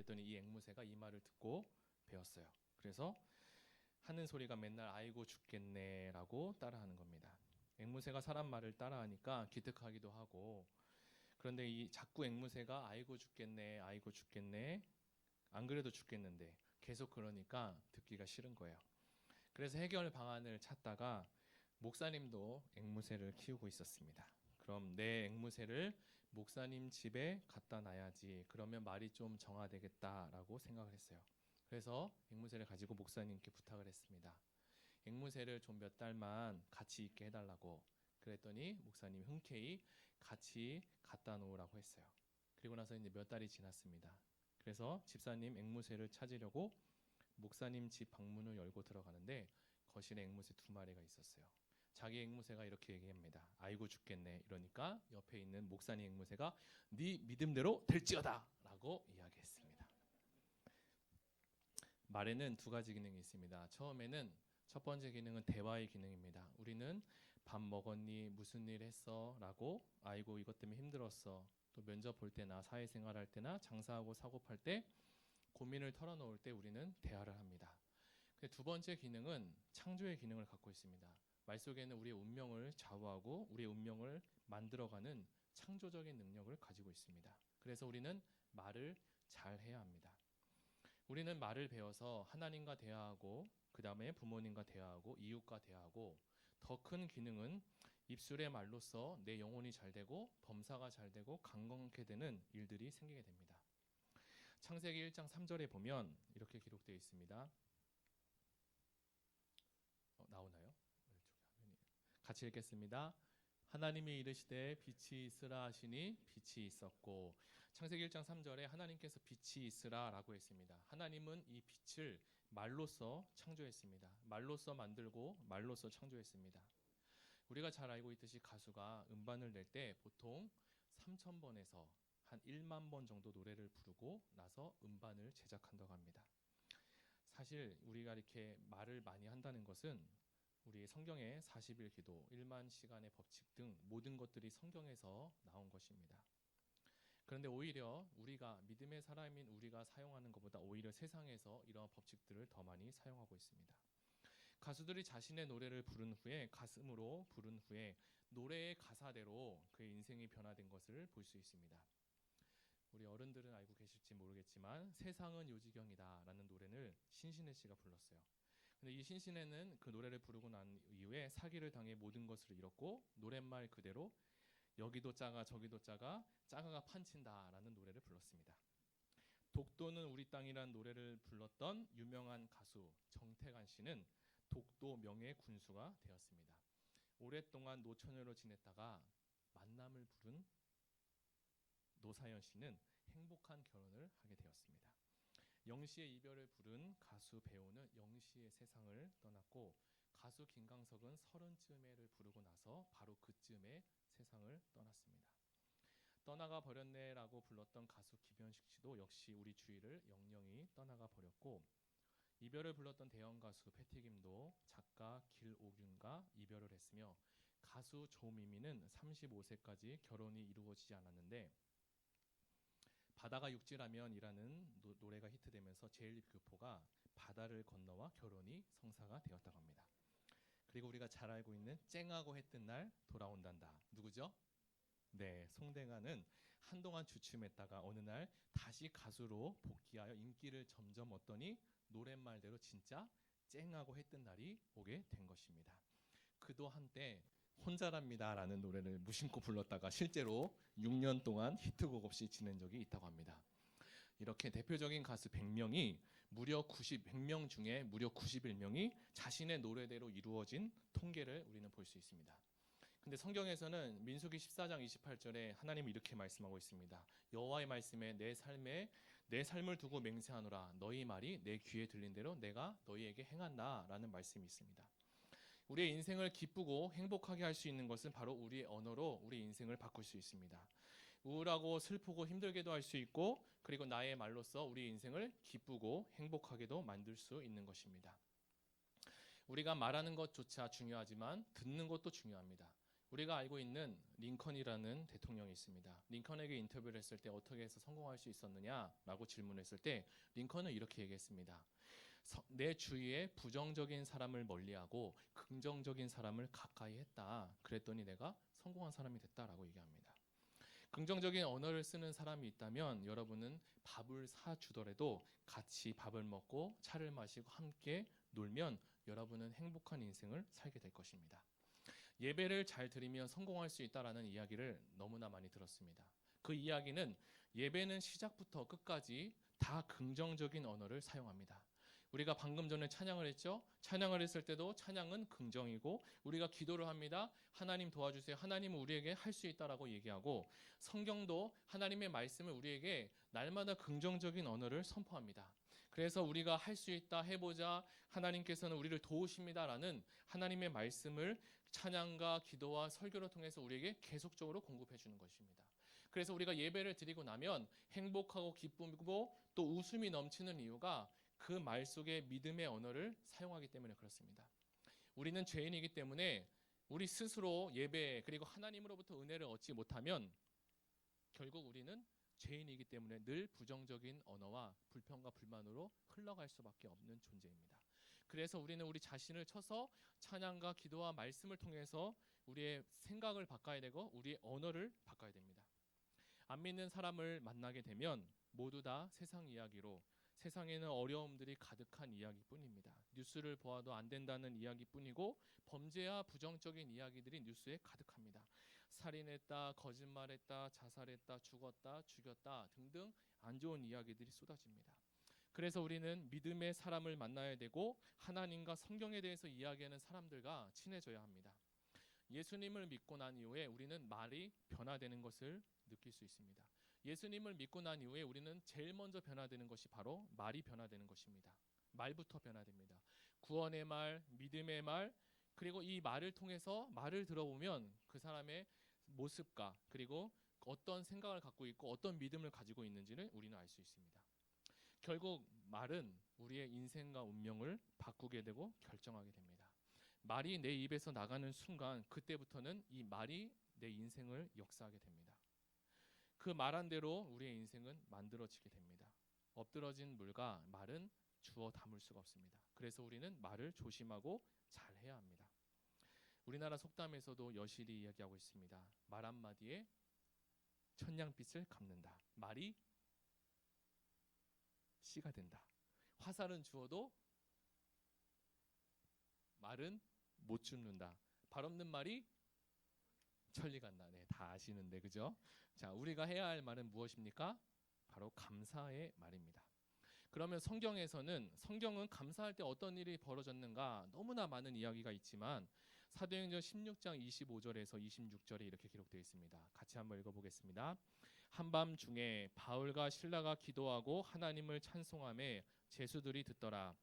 그랬더니 이 앵무새가 이 말을 듣고 배웠어요. 그래서 하는 소리가 맨날 아이고 죽겠네라고 따라하는 겁니다. 앵무새가 사람 말을 따라하니까 기특하기도 하고, 그런데 이 자꾸 앵무새가 아이고 죽겠네, 아이고 죽겠네, 안 그래도 죽겠는데 계속 그러니까 듣기가 싫은 거예요. 그래서 해결 방안을 찾다가 목사님도 앵무새를 키우고 있었습니다. 그럼 내 앵무새를 목사님 집에 갖다 놔야지, 그러면 말이 좀 정화되겠다라고 생각을 했어요. 그래서 앵무새를 가지고 목사님께 부탁을 했습니다. 앵무새를 좀 몇 달만 같이 있게 해달라고. 그랬더니 목사님이 흔쾌히 같이 갖다 놓으라고 했어요. 그리고 나서 이제 몇 달이 지났습니다. 그래서 집사님 앵무새를 찾으려고 목사님 집 방문을 열고 들어가는데 거실에 앵무새 2마리가 있었어요. 자기 앵무새가 이렇게 얘기합니다. 아이고 죽겠네. 이러니까 옆에 있는 목사님 앵무새가 네 믿음대로 될지어다 라고 이야기했습니다. 말에는 2가지 기능이 있습니다. 처음에는 첫 번째 기능은 대화의 기능입니다. 우리는 밥 먹었니? 무슨 일 했어? 라고, 아이고 이것 때문에 힘들었어. 또 면접 볼 때나 사회생활 할 때나 장사하고 사고 팔 때 고민을 털어놓을 때 우리는 대화를 합니다. 근데 2번째 기능은 창조의 기능을 갖고 있습니다. 말 속에는 우리의 운명을 좌우하고 우리의 운명을 만들어가는 창조적인 능력을 가지고 있습니다. 그래서 우리는 말을 잘 해야 합니다. 우리는 말을 배워서 하나님과 대화하고, 그 다음에 부모님과 대화하고, 이웃과 대화하고, 더 큰 기능은 입술의 말로써 내 영혼이 잘 되고 범사가 잘 되고 강건케 되는 일들이 생기게 됩니다. 창세기 1장 3절에 보면 이렇게 기록되어 있습니다. 나오나요? 같이 읽겠습니다. 하나님이 이르시되 빛이 있으라 하시니 빛이 있었고. 창세기 1장 3절에 하나님께서 빛이 있으라 라고 했습니다. 하나님은 이 빛을 말로써 창조했습니다. 말로써 만들고 말로써 창조했습니다. 우리가 잘 알고 있듯이 가수가 음반을 낼 때 보통 3,000번에서 한 1만 번 정도 노래를 부르고 나서 음반을 제작한다고 합니다. 사실 우리가 이렇게 말을 많이 한다는 것은 우리 성경의 40일 기도, 1만 시간의 법칙 등 모든 것들이 성경에서 나온 것입니다. 그런데 오히려 우리가 믿음의 사람인 우리가 사용하는 것보다 오히려 세상에서 이러한 법칙들을 더 많이 사용하고 있습니다. 가수들이 자신의 노래를 부른 후에, 가슴으로 부른 후에 노래의 가사대로 그의 인생이 변화된 것을 볼 수 있습니다. 우리 어른들은 알고 계실지 모르겠지만 세상은 요지경이다 라는 노래를 신신혜 씨가 불렀어요. 근데 이 신신혜는 그 노래를 부르고 난 이후에 사기를 당해 모든 것을 잃었고, 노랫말 그대로 여기도 작아 저기도 작아 작아가 판친다 라는 노래를 불렀습니다. 독도는 우리 땅이란 노래를 불렀던 유명한 가수 정태관 씨는 독도 명예 군수가 되었습니다. 오랫동안 노처녀로 지냈다가 만남을 부른 노사연 씨는 행복한 결혼을 하게 되었습니다. 영시의 이별을 부른 가수 배우는 영시의 세상을 떠났고, 가수 김광석은 30쯤에를 부르고 나서 바로 그쯤에 세상을 떠났습니다. 떠나가 버렸네라고 불렀던 가수 김현식 씨도 역시 우리 주위를 영영히 떠나가 버렸고, 이별을 불렀던 대형 가수 패티김도 작가 길옥윤과 이별을 했으며, 가수 조미미는 35세까지 결혼이 이루어지지 않았는데 바다가 육지라면 이라는 노래가 히트되면서 제1교포가 바다를 건너와 결혼이 성사가 되었다고 합니다. 그리고 우리가 잘 알고 있는 쨍하고 했던 날 돌아온단다. 누구죠? 네, 송대관은 한동안 주춤했다가 어느 날 다시 가수로 복귀하여 인기를 점점 얻더니 노랫말대로 진짜 쨍하고 했던 날이 오게 된 것입니다. 그도 한때 혼자랍니다 라는 노래를 무심코 불렀다가 실제로 6년 동안 히트곡 없이 지낸 적이 있다고 합니다. 이렇게 대표적인 가수 100명이 무려 100명 중에 무려 91명이 자신의 노래대로 이루어진 통계를 우리는 볼 수 있습니다. 근데 성경에서는 민수기 14장 28절에 하나님은 이렇게 말씀하고 있습니다. 여호와의 말씀에 내 삶을 두고 맹세하노라. 너희 말이 내 귀에 들린 대로 내가 너희에게 행한다 라는 말씀이 있습니다. 우리의 인생을 기쁘고 행복하게 할 수 있는 것은 바로 우리의 언어로 우리 인생을 바꿀 수 있습니다. 우울하고 슬프고 힘들게도 할 수 있고, 그리고 나의 말로써 우리 인생을 기쁘고 행복하게도 만들 수 있는 것입니다. 우리가 말하는 것조차 중요하지만 듣는 것도 중요합니다. 우리가 알고 있는 링컨이라는 대통령이 있습니다. 링컨에게 인터뷰를 했을 때 어떻게 해서 성공할 수 있었느냐라고 질문했을 때 링컨은 이렇게 얘기했습니다. 내 주위에 부정적인 사람을 멀리하고 긍정적인 사람을 가까이 했다. 그랬더니 내가 성공한 사람이 됐다라고 얘기합니다. 긍정적인 언어를 쓰는 사람이 있다면 여러분은 밥을 사주더라도 같이 밥을 먹고 차를 마시고 함께 놀면 여러분은 행복한 인생을 살게 될 것입니다. 예배를 잘 드리면 성공할 수 있다라는 이야기를 너무나 많이 들었습니다. 그 이야기는 예배는 시작부터 끝까지 다 긍정적인 언어를 사용합니다. 우리가 방금 전에 찬양을 했죠. 찬양을 했을 때도 찬양은 긍정이고 우리가 기도를 합니다. 하나님 도와주세요. 하나님은 우리에게 할 수 있다라고 얘기하고 성경도 하나님의 말씀을 우리에게 날마다 긍정적인 언어를 선포합니다. 그래서 우리가 할 수 있다, 해보자, 하나님께서는 우리를 도우십니다라는 하나님의 말씀을 찬양과 기도와 설교를 통해서 우리에게 계속적으로 공급해 주는 것입니다. 그래서 우리가 예배를 드리고 나면 행복하고 기쁘고 또 웃음이 넘치는 이유가 그 말 속에 믿음의 언어를 사용하기 때문에 그렇습니다. 우리는 죄인이기 때문에 우리 스스로 예배 그리고 하나님으로부터 은혜를 얻지 못하면 결국 우리는 죄인이기 때문에 늘 부정적인 언어와 불평과 불만으로 흘러갈 수밖에 없는 존재입니다. 그래서 우리는 우리 자신을 쳐서 찬양과 기도와 말씀을 통해서 우리의 생각을 바꿔야 되고 우리의 언어를 바꿔야 됩니다. 안 믿는 사람을 만나게 되면 모두 다 세상 이야기로 세상에는 어려움들이 가득한 이야기뿐입니다. 뉴스를 보아도 안 된다는 이야기뿐이고 범죄와 부정적인 이야기들이 뉴스에 가득합니다. 살인했다, 거짓말했다, 자살했다, 죽었다, 죽였다 등등 안 좋은 이야기들이 쏟아집니다. 그래서 우리는 믿음의 사람을 만나야 되고 하나님과 성경에 대해서 이야기하는 사람들과 친해져야 합니다. 예수님을 믿고 난 이후에 우리는 말이 변화되는 것을 느낄 수 있습니다. 예수님을 믿고 난 이후에 우리는 제일 먼저 변화되는 것이 바로 말이 변화되는 것입니다. 말부터 변화됩니다. 구원의 말, 믿음의 말, 그리고 이 말을 통해서 말을 들어보면 그 사람의 모습과 그리고 어떤 생각을 갖고 있고 어떤 믿음을 가지고 있는지를 우리는 알 수 있습니다. 결국 말은 우리의 인생과 운명을 바꾸게 되고 결정하게 됩니다. 말이 내 입에서 나가는 순간 그때부터는 이 말이 내 인생을 역사하게 됩니다. 그 말한 대로 우리의 인생은 만들어지게 됩니다. 엎드러진 물과 말은 주워 담을 수가 없습니다. 그래서 우리는 말을 조심하고 잘 해야 합니다. 우리나라 속담에서도 여실히 이야기하고 있습니다. 말 한마디에 천냥빚을 갚는다. 말이 씨가 된다. 화살은 주어도 말은 못 죽는다. 발 없는 말이 천리 간다. 네, 다 아시는데 그죠? 자, 우리가 해야 할 말은 무엇입니까? 바로 감사의 말입니다. 그러면 성경은 감사할 때 어떤 일이 벌어졌는가 너무나 많은 이야기가 있지만 사도행전 16장 25절에서 26절에 이렇게 기록되어 있습니다. 같이 한번 읽어보겠습니다. 한밤중에 바울과 실라가 기도하고 하나님을 찬송하며 제수들이 듣더라.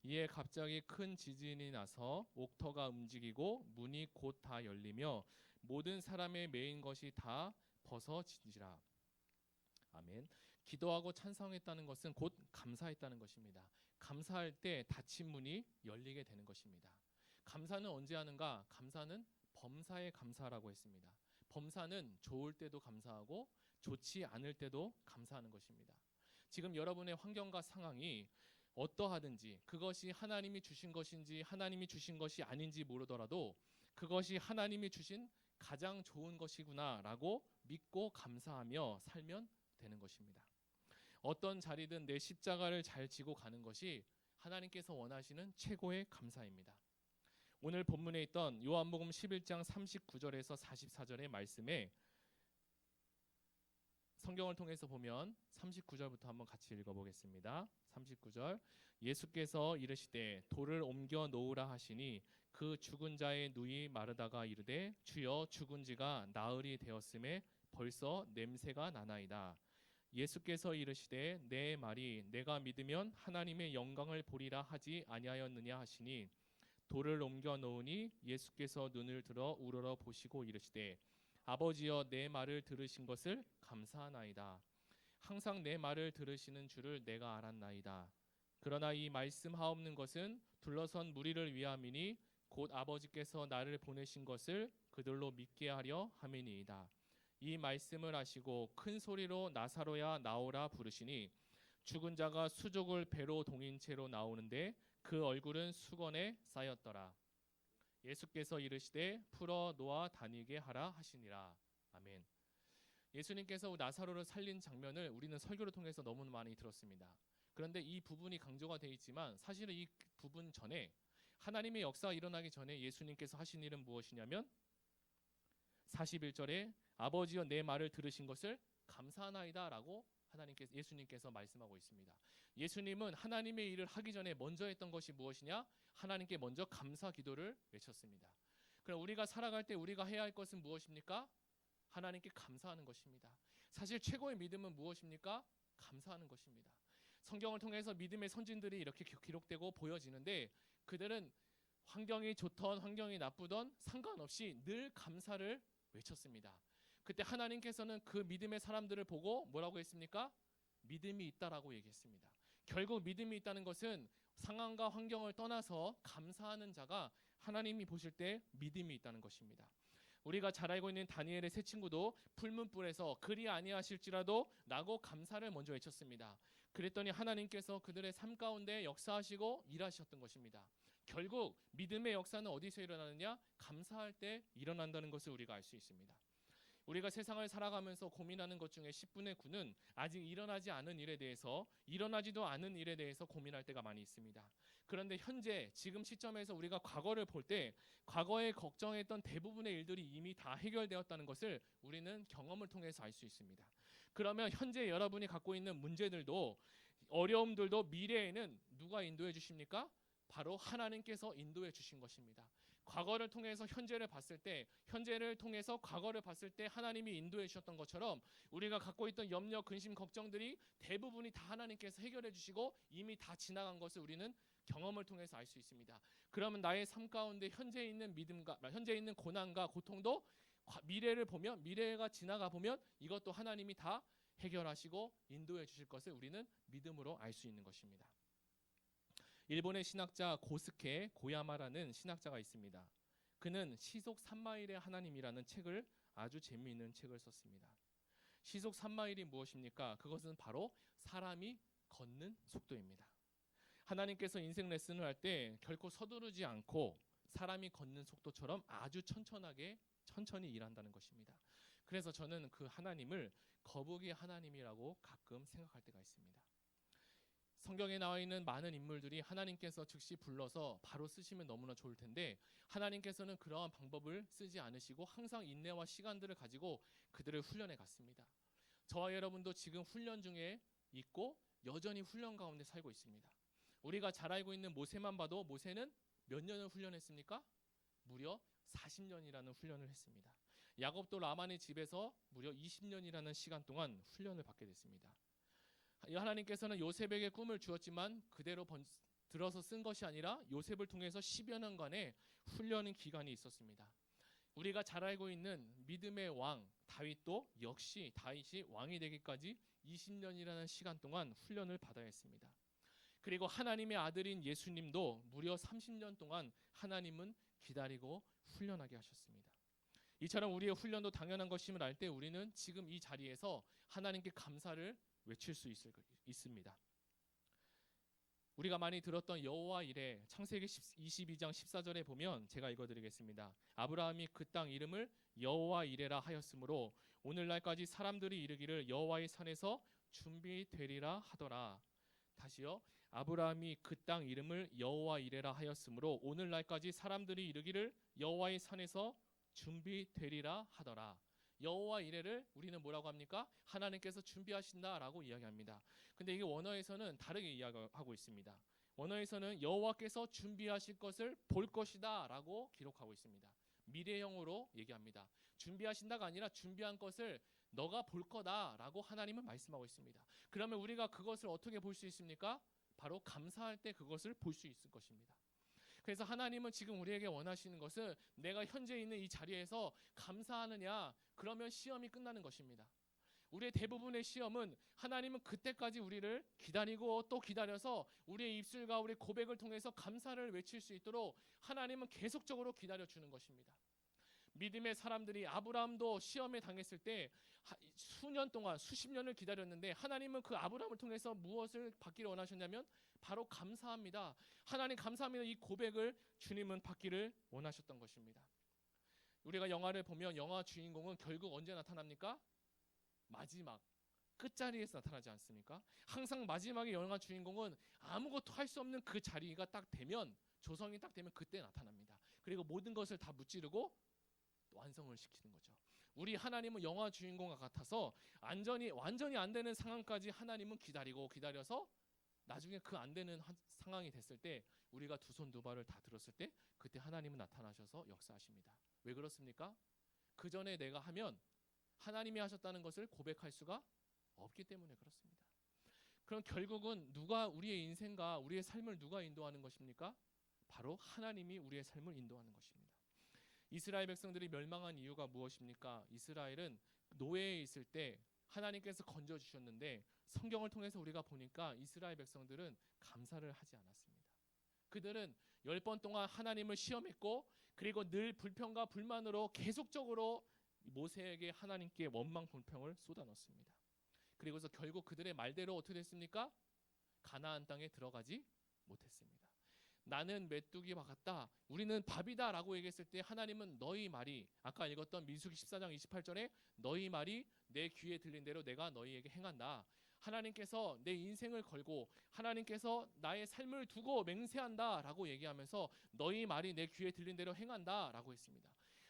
이에 갑자기 큰 지진이 나서 옥터가 움직이고 문이 곧 다 열리며 모든 사람의 매인 것이 다 벗어진지라. 아멘. 기도하고 찬송했다는 것은 곧 감사했다는 것입니다. 감사할 때 닫힌 문이 열리게 되는 것입니다. 감사는 언제 하는가? 감사는 범사에 감사라고 했습니다. 범사는 좋을 때도 감사하고 좋지 않을 때도 감사하는 것입니다. 지금 여러분의 환경과 상황이 어떠하든지 그것이 하나님이 주신 것인지 하나님이 주신 것이 아닌지 모르더라도 그것이 하나님이 주신 가장 좋은 것이구나라고 믿고 감사하며 살면 되는 것입니다. 어떤 자리든 내 십자가를 잘 지고 가는 것이 하나님께서 원하시는 최고의 감사입니다. 오늘 본문에 있던 요한복음 11장 39절에서 44절의 말씀에 성경을 통해서 보면 39절부터 한번 같이 읽어보겠습니다. 39절 예수께서 이르시되 돌을 옮겨 놓으라 하시니 그 죽은 자의 누이 마르다가 이르되 주여 죽은 지가 나흘이 되었음에 벌써 냄새가 나나이다. 예수께서 이르시되 내 말이 내가 믿으면 하나님의 영광을 보리라 하지 아니하였느냐 하시니 돌을 옮겨 놓으니 예수께서 눈을 들어 우러러 보시고 이르시되 아버지여 내 말을 들으신 것을 감사하나이다. 항상 내 말을 들으시는 줄을 내가 알았나이다. 그러나 이 말씀하옵는 것은 둘러선 무리를 위함이니 곧 아버지께서 나를 보내신 것을 그들로 믿게 하려 함이니이다. 이 말씀을 하시고 큰 소리로 나사로야 나오라 부르시니 죽은 자가 수족을 배로 동인 채로 나오는데 그 얼굴은 수건에 쌓였더라. 예수께서 이르시되 풀어 놓아 다니게 하라 하시니라. 아멘. 예수님께서 나사로를 살린 장면을 우리는 설교를 통해서 너무 많이 들었습니다. 그런데 이 부분이 강조가 되어 있지만 사실은 이 부분 전에 하나님의 역사가 일어나기 전에 예수님께서 하신 일은 무엇이냐면 41절에 아버지여 내 말을 들으신 것을 감사하나이다 라고 예수님께서 말씀하고 있습니다. 예수님은 하나님의 일을 하기 전에 먼저 했던 것이 무엇이냐? 하나님께 먼저 감사 기도를 외쳤습니다. 그럼 우리가 살아갈 때 우리가 해야 할 것은 무엇입니까? 하나님께 감사하는 것입니다. 사실 최고의 믿음은 무엇입니까? 감사하는 것입니다. 성경을 통해서 믿음의 선진들이 이렇게 기록되고 보여지는데 그들은 환경이 좋던 환경이 나쁘던 상관없이 늘 감사를 외쳤습니다. 그때 하나님께서는 그 믿음의 사람들을 보고 뭐라고 했습니까? 믿음이 있다라고 얘기했습니다. 결국 믿음이 있다는 것은 상황과 환경을 떠나서 감사하는 자가 하나님이 보실 때 믿음이 있다는 것입니다. 우리가 잘 알고 있는 다니엘의 세 친구도 풀문불에서 그리 아니하실지라도 라고 감사를 먼저 외쳤습니다. 그랬더니 하나님께서 그들의 삶 가운데 역사하시고 일하셨던 것입니다. 결국 믿음의 역사는 어디서 일어나느냐? 감사할 때 일어난다는 것을 우리가 알 수 있습니다. 우리가 세상을 살아가면서 고민하는 것 중에 10분의 9는 아직 일어나지 않은 일에 대해서 일어나지도 않은 일에 대해서 고민할 때가 많이 있습니다. 그런데 현재 지금 시점에서 우리가 과거를 볼 때 과거에 걱정했던 대부분의 일들이 이미 다 해결되었다는 것을 우리는 경험을 통해서 알 수 있습니다. 그러면 현재 여러분이 갖고 있는 문제들도 어려움들도 미래에는 누가 인도해 주십니까? 바로 하나님께서 인도해 주신 것입니다. 과거를 통해서 현재를 봤을 때 현재를 통해서 과거를 봤을 때 하나님이 인도해 주셨던 것처럼 우리가 갖고 있던 염려, 근심, 걱정들이 대부분이 다 하나님께서 해결해 주시고 이미 다 지나간 것을 우리는 경험을 통해서 알 수 있습니다. 그러면 나의 삶 가운데 현재 있는 믿음과 현재 있는 고난과 고통도 미래를 보면 미래가 지나가 보면 이것도 하나님이 다 해결하시고 인도해 주실 것을 우리는 믿음으로 알 수 있는 것입니다. 일본의 신학자 고스케 고야마라는 신학자가 있습니다. 그는 시속 3마일의 하나님이라는 책을 아주 재미있는 책을 썼습니다. 시속 3마일이 무엇입니까? 그것은 바로 사람이 걷는 속도입니다. 하나님께서 인생 레슨을 할 때 결코 서두르지 않고 사람이 걷는 속도처럼 아주 천천히 일한다는 것입니다. 그래서 저는 그 하나님을 거북이 하나님이라고 가끔 생각할 때가 있습니다. 성경에 나와 있는 많은 인물들이 하나님께서 즉시 불러서 바로 쓰시면 너무나 좋을 텐데 하나님께서는 그러한 방법을 쓰지 않으시고 항상 인내와 시간들을 가지고 그들을 훈련해 갔습니다. 저와 여러분도 지금 훈련 중에 있고 여전히 훈련 가운데 살고 있습니다. 우리가 잘 알고 있는 모세만 봐도 모세는 몇 년을 훈련했습니까? 무려 40년이라는 훈련을 했습니다. 야곱도 라반의 집에서 무려 20년이라는 시간 동안 훈련을 받게 됐습니다. 하나님께서는 요셉에게 꿈을 주었지만 그대로 들어서 쓴 것이 아니라 요셉을 통해서 10여 년간의 훈련의 기간이 있었습니다. 우리가 잘 알고 있는 믿음의 왕 다윗도 역시 다윗이 왕이 되기까지 20년이라는 시간 동안 훈련을 받아야 했습니다. 그리고 하나님의 아들인 예수님도 무려 30년 동안 하나님은 기다리고 훈련하게 하셨습니다. 이처럼 우리의 훈련도 당연한 것임을 알 때 우리는 지금 이 자리에서 하나님께 감사를 외칠 수 있습니다. 우리가 많이 들었던 여호와 이레 창세기 22장 14절에 보면 제가 읽어드리겠습니다. 아브라함이 그 땅 이름을 여호와 이레라 하였으므로 오늘날까지 사람들이 이르기를 여호와의 산에서 준비되리라 하더라. 다시요. 아브라함이 그 땅 이름을 여호와 이레라 하였으므로 오늘날까지 사람들이 이르기를 여호와의 산에서 준비되리라 하더라. 여호와 이레를 우리는 뭐라고 합니까? 하나님께서 준비하신다라고 이야기합니다. 근데 이게 원어에서는 다르게 이야기하고 있습니다. 원어에서는 여호와께서 준비하실 것을 볼 것이다라고 기록하고 있습니다. 미래형으로 얘기합니다. 준비하신다가 아니라 준비한 것을 너가 볼 거다라고 하나님은 말씀하고 있습니다. 그러면 우리가 그것을 어떻게 볼 수 있습니까? 바로 감사할 때 그것을 볼 수 있을 것입니다. 그래서 하나님은 지금 우리에게 원하시는 것은 내가 현재 있는 이 자리에서 감사하느냐, 그러면 시험이 끝나는 것입니다. 우리의 대부분의 시험은 하나님은 그때까지 우리를 기다리고 또 기다려서 우리의 입술과 우리의 고백을 통해서 감사를 외칠 수 있도록 하나님은 계속적으로 기다려주는 것입니다. 믿음의 사람들이 아브라함도 시험에 당했을 때 수년 동안 수십 년을 기다렸는데 하나님은 그 아브라함을 통해서 무엇을 받기를 원하셨냐면 바로 감사합니다. 하나님 감사합니다. 이 고백을 주님은 받기를 원하셨던 것입니다. 우리가 영화를 보면 영화 주인공은 결국 언제 나타납니까? 마지막 끝자리에서 나타나지 않습니까? 항상 마지막에 영화 주인공은 아무것도 할 수 없는 그 자리가 딱 되면, 조성이 딱 되면 그때 나타납니다. 그리고 모든 것을 다 무찌르고 완성을 시키는 거죠. 우리 하나님은 영화 주인공과 같아서 완전히 안 되는 상황까지 하나님은 기다려서 나중에 그 안 되는 상황이 됐을 때 우리가 두 손 두 발을 다 들었을 때 그때 하나님은 나타나셔서 역사하십니다. 왜 그렇습니까? 그 전에 내가 하면 하나님이 하셨다는 것을 고백할 수가 없기 때문에 그렇습니다. 그럼 결국은 누가 우리의 인생과 우리의 삶을 누가 인도하는 것입니까? 바로 하나님이 우리의 삶을 인도하는 것입니다. 이스라엘 백성들이 멸망한 이유가 무엇입니까? 이스라엘은 노예에 있을 때 하나님께서 건져주셨는데 성경을 통해서 우리가 보니까 이스라엘 백성들은 감사를 하지 않았습니다. 그들은 10번 동안 하나님을 시험했고 그리고 늘 불평과 불만으로 계속적으로 모세에게 하나님께 원망 불평을 쏟아넣습니다. 그리고서 결국 그들의 말대로 어떻게 됐습니까? 가나안 땅에 들어가지 못했습니다. 나는 메뚜기와 같다, 우리는 밥이다 라고 얘기했을 때 하나님은 너희 말이, 아까 읽었던 민수기 14장 28절에 너희 말이 내 귀에 들린 대로 내가 너희에게 행한다. 하나님께서 내 인생을 걸고 하나님께서 나의 삶을 두고 맹세한다 라고 얘기하면서 너희 말이 내 귀에 들린 대로 행한다 라고 했습니다.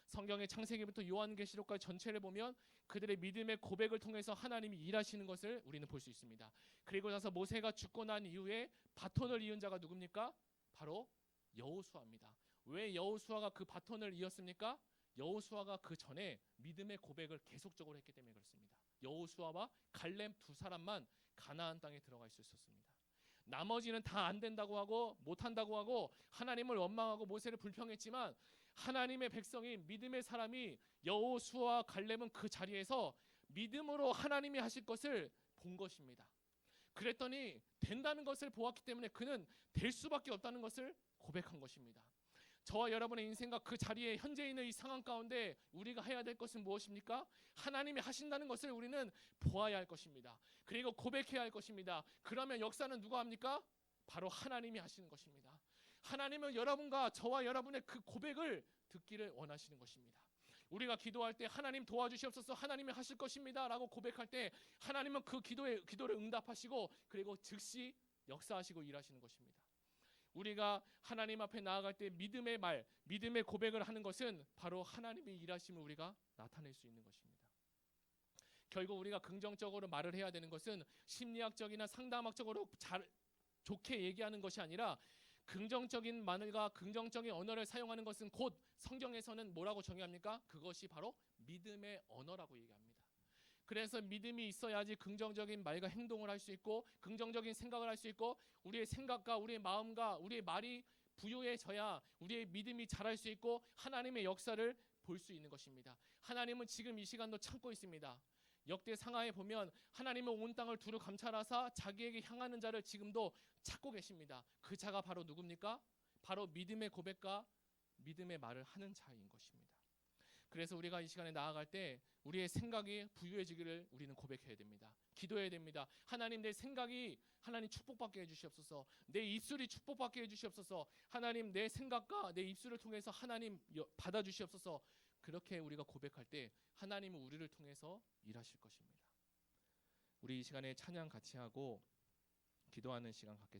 성경의 창세기부터 요한계시록까지 전체를 보면 그들의 믿음의 고백을 통해서 하나님이 일하시는 것을 우리는 볼 수 있습니다. 그리고 나서 모세가 죽고 난 이후에 바톤을 이은 자가 누굽니까? 바로 여호수아입니다. 왜 여호수아가 그 바톤을 이었습니까? 여호수아가 그 전에 믿음의 고백을 계속적으로 했기 때문에 그렇습니다. 여호수아와 갈렙 두 사람만 가나안 땅에 들어갈 수 있었습니다. 나머지는 다 안 된다고 하고 못한다고 하고 하나님을 원망하고 모세를 불평했지만 하나님의 백성이, 믿음의 사람이 여호수아와 갈렙은 그 자리에서 믿음으로 하나님이 하실 것을 본 것입니다. 그랬더니 된다는 것을 보았기 때문에 그는 될 수밖에 없다는 것을 고백한 것입니다. 저와 여러분의 인생과 그 자리에 현재 있는 이 상황 가운데 우리가 해야 될 것은 무엇입니까? 하나님이 하신다는 것을 우리는 보아야 할 것입니다. 그리고 고백해야 할 것입니다. 그러면 역사는 누가 합니까? 바로 하나님이 하시는 것입니다. 하나님은 여러분과 저와 여러분의 그 고백을 듣기를 원하시는 것입니다. 우리가 기도할 때 하나님 도와주시옵소서, 하나님이 하실 것입니다 라고 고백할 때 하나님은 그 기도를 응답하시고 그리고 즉시 역사하시고 일하시는 것입니다. 우리가 하나님 앞에 나아갈 때 믿음의 말, 믿음의 고백을 하는 것은 바로 하나님의 일하심을 우리가 나타낼 수 있는 것입니다. 결국 우리가 긍정적으로 말을 해야 되는 것은 심리학적이나 상담학적으로 좋게 얘기하는 것이 아니라 긍정적인 말과 긍정적인 언어를 사용하는 것은 곧 성경에서는 뭐라고 정의합니까? 그것이 바로 믿음의 언어라고 얘기합니다. 그래서 믿음이 있어야지 긍정적인 말과 행동을 할 수 있고 긍정적인 생각을 할 수 있고 우리의 생각과 우리의 마음과 우리의 말이 부유해져야 우리의 믿음이 자랄 수 있고 하나님의 역사를 볼 수 있는 것입니다. 하나님은 지금 이 시간도 참고 있습니다. 역대 상하에 보면 하나님은 온 땅을 두루 감찰하사 자기에게 향하는 자를 지금도 찾고 계십니다. 그 자가 바로 누굽니까? 바로 믿음의 고백과 믿음의 말을 하는 자인 것입니다. 그래서 우리가 이 시간에 나아갈 때 우리의 생각이 부유해지기를 우리는 고백해야 됩니다. 기도해야 됩니다. 하나님, 내 생각이 하나님 축복받게 해주시옵소서. 내 입술이 축복받게 해주시옵소서. 하나님, 내 생각과 내 입술을 통해서 하나님 받아주시옵소서. 그렇게 우리가 고백할 때 하나님은 우리를 통해서 일하실 것입니다. 우리 이 시간에 찬양 같이 하고 기도하는 시간 갖겠습니다.